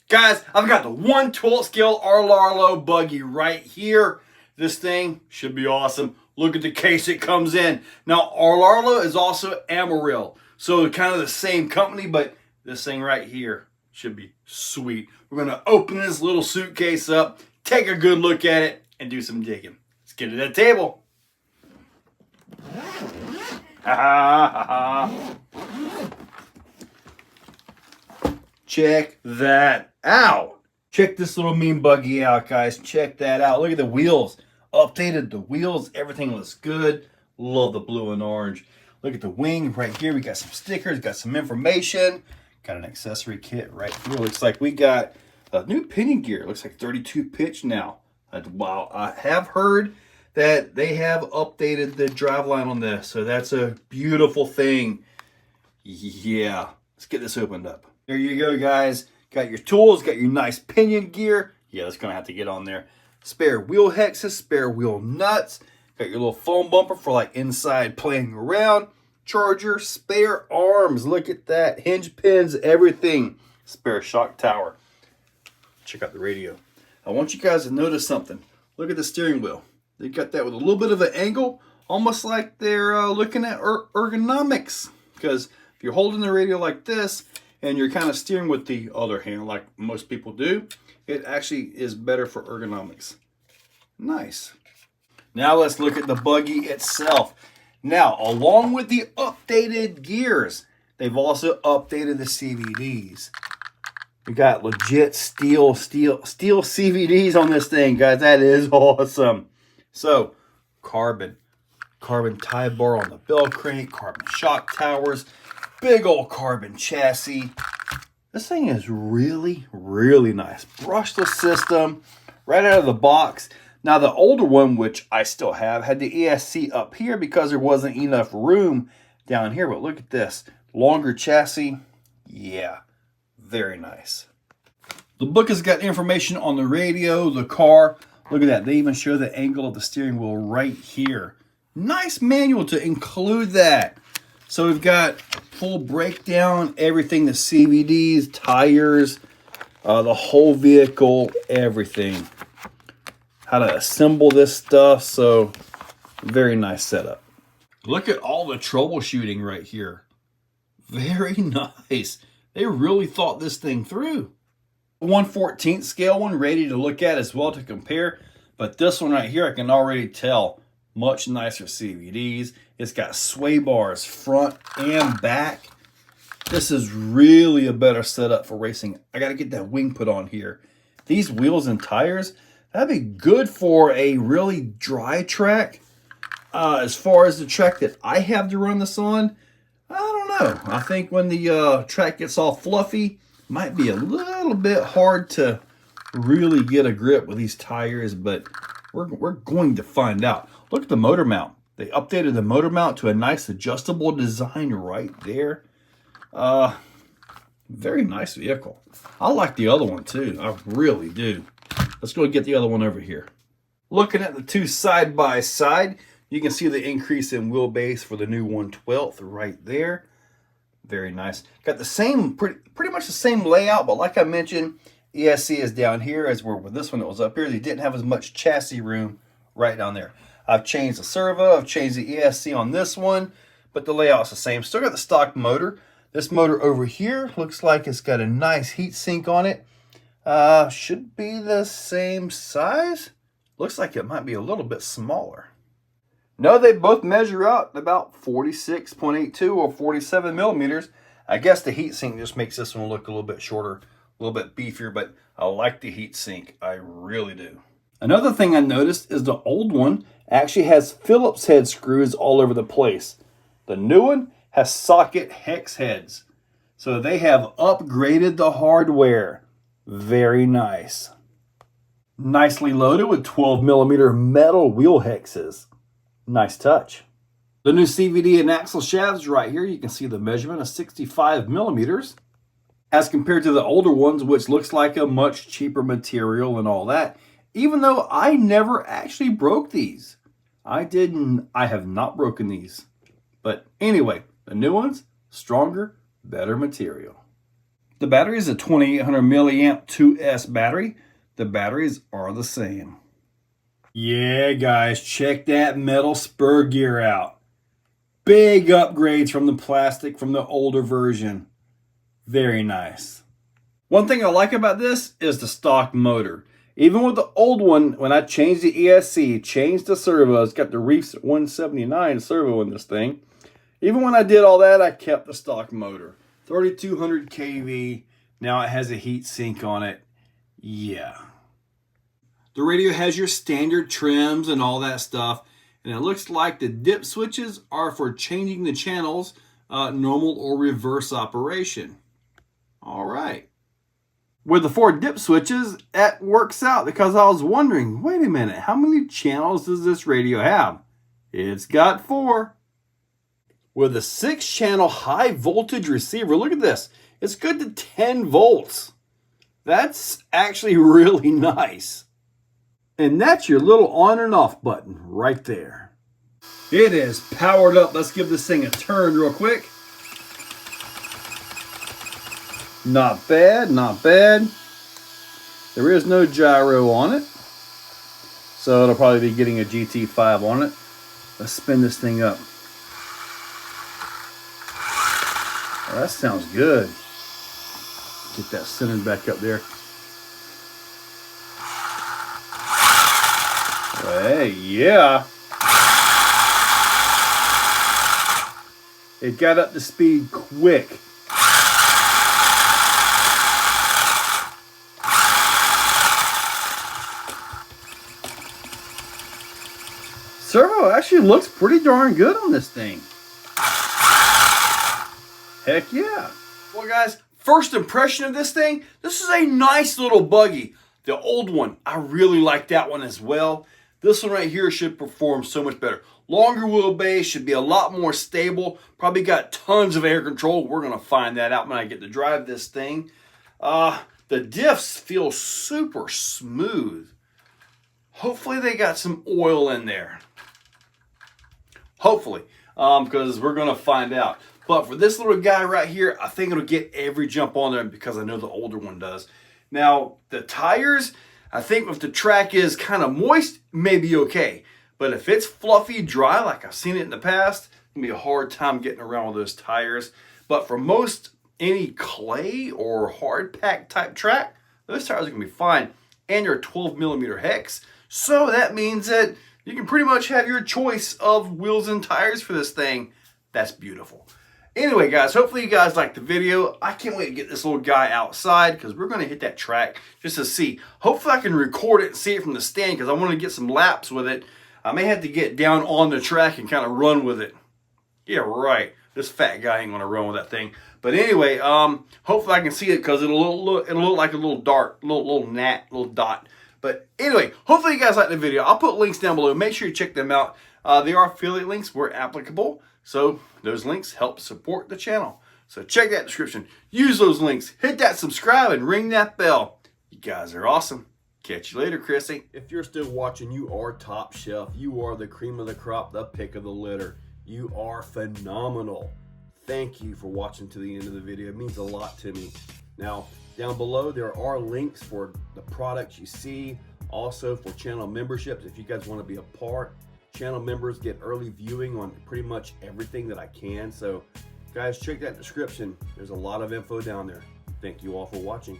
Guys, I've got the 1/12 scale RLAARLO buggy right here. This thing should be awesome. Look at the case it comes in. Now, RLAARLO is also Amarillo, so kind of the same company, but this thing right here should be sweet. We're going to open this little suitcase up, take a good look at it, and do some digging. Let's get to that table. Check that out. Check this little mean buggy out, guys. Check that out. Look at the wheels. Updated the wheels. Everything looks good. Love the blue and orange. Look at the wing right here. We got some stickers, got some information. Got an accessory kit right here. Looks like we got a new pinion gear. Looks like 32 pitch now. Wow, I have heard that they have updated the driveline on this, so that's a beautiful thing. Yeah, let's get this opened up. There you go, guys. Got your tools, got your nice pinion gear. Yeah, that's gonna have to get on there. Spare wheel hexes, spare wheel nuts. Got your little foam bumper for like inside playing around. Charger, spare arms. Look at that. Hinge pins, everything. Spare shock tower. Check out the radio. I want you guys to notice something. Look at the steering wheel. They got that with a little bit of an angle, almost like they're looking at ergonomics. Because if you're holding the radio like this and you're kind of steering with the other hand like most people do, it actually is better for ergonomics. Nice. Now let's look at the buggy itself. Now, along with the updated gears, they've also updated the CVDs. We got legit steel CVDs on this thing, guys. That is awesome. So, carbon tie bar on the bell crank, carbon shock towers, big old carbon chassis. This thing is really, really nice. Brushless system, right out of the box. Now, the older one, which I still have, had the ESC up here because there wasn't enough room down here. But look at this. Longer chassis. Yeah, very nice. The book has got information on the radio, the car. Look at that. They even show the angle of the steering wheel right here. Nice manual to include that. So we've got full breakdown, everything, the CVDs, tires, the whole vehicle, everything. How to assemble this stuff. So very nice setup. Look at all the troubleshooting right here. Very nice. They really thought this thing through. 1/14 scale one ready to look at as well to compare. But this one right here, I can already tell, much nicer CVDs. It's got sway bars front and back. This is really a better setup for racing. I got to get that wing put on here. These wheels and tires, that'd be good for a really dry track. As far as the track that I have to run this on, I don't know. I think when the track gets all fluffy, might be a little bit hard to really get a grip with these tires, but we're going to find out. Look at the motor mount. They updated the motor mount to a nice adjustable design right there. Very nice vehicle. I like the other one too. I really do. Let's go get the other one over here. Looking at the two side by side, you can see the increase in wheelbase for the new 1/12 right there. Very nice. Got the same, pretty much the same layout, but like I mentioned, ESC is down here as where with this one that was up here. They didn't have as much chassis room right down there. I've changed the servo, I've changed the ESC on this one, but the layout's the same. Still got the stock motor. This motor over here looks like it's got a nice heat sink on it. Should be the same size. Looks like it might be a little bit smaller. No, they both measure out about 46.82 or 47 millimeters. I guess the heat sink just makes this one look a little bit shorter, a little bit beefier, but I like the heat sink. I really do. Another thing I noticed is the old one actually has Phillips head screws all over the place. The new one has socket hex heads. So they have upgraded the hardware. Very nice. Nicely loaded with 12 millimeter metal wheel hexes. Nice touch. The new CVD and axle shafts right here, you can see the measurement of 65 millimeters as compared to the older ones, which looks like a much cheaper material and all that. Even though I never actually broke these. I have not broken these. But anyway, the new ones, stronger, better material. The battery is a 2800 milliamp 2S battery. The batteries are the same. Yeah, guys, check that metal spur gear out. Big upgrades from the plastic from the older version. Very nice. One thing I like about this is the stock motor. Even with the old one, when I changed the ESC, changed the servos, got the Reefs 179 servo in this thing. Even when I did all that, I kept the stock motor. 3200 kV. Now it has a heat sink on it. Yeah. The radio has your standard trims and all that stuff. And it looks like the dip switches are for changing the channels, normal or reverse operation. All right. With the 4 dip switches, that works out because I was wondering, wait a minute, how many channels does this radio have? It's got 4. With a 6-channel high voltage receiver, look at this. It's good to 10 volts. That's actually really nice. And that's your little on and off button right there. It is powered up. Let's give this thing a turn real quick. Not bad, not bad. There is no gyro on it, so it'll probably be getting a GT5 on it. Let's spin this thing up. Oh, that sounds good. Get that centered back up there. Hey, yeah. It got up to speed quick. Servo actually looks pretty darn good on this thing. Heck yeah. Well, guys, first impression of this thing, this is a nice little buggy. The old one, I really like that one as well. This one right here should perform so much better. Longer wheelbase, should be a lot more stable. Probably got tons of air control. We're going to find that out when I get to drive this thing. The diffs feel super smooth. Hopefully they got some oil in there. Hopefully, because we're going to find out. But for this little guy right here, I think it'll get every jump on there because I know the older one does. Now, the tires, I think if the track is kind of moist, maybe okay. But if it's fluffy, dry, like I've seen it in the past, it's going to be a hard time getting around with those tires. But for most, any clay or hard pack type track, those tires are going to be fine. And they're 12mm hex. So that means that you can pretty much have your choice of wheels and tires for this thing. That's beautiful. Anyway, guys, hopefully you guys liked the video. I can't wait to get this little guy outside because we're going to hit that track just to see. Hopefully I can record it and see it from the stand because I want to get some laps with it. I may have to get down on the track and kind of run with it. Yeah, right. This fat guy ain't going to run with that thing. But anyway, hopefully I can see it because it'll look like a little dart, little dot. But anyway, hopefully you guys liked the video. I'll put links down below. Make sure you check them out. They are affiliate links where applicable. So those links help support the channel. So check that description. Use those links. Hit that subscribe and ring that bell. You guys are awesome. Catch you later, Chrissy. If you're still watching, you are top shelf. You are the cream of the crop, the pick of the litter. You are phenomenal. Thank you for watching to the end of the video. It means a lot to me. Now, down below, there are links for the products you see. Also for channel memberships, if you guys want to be a part. Channel members get early viewing on pretty much everything that I can. So guys, check that description. There's a lot of info down there. Thank you all for watching.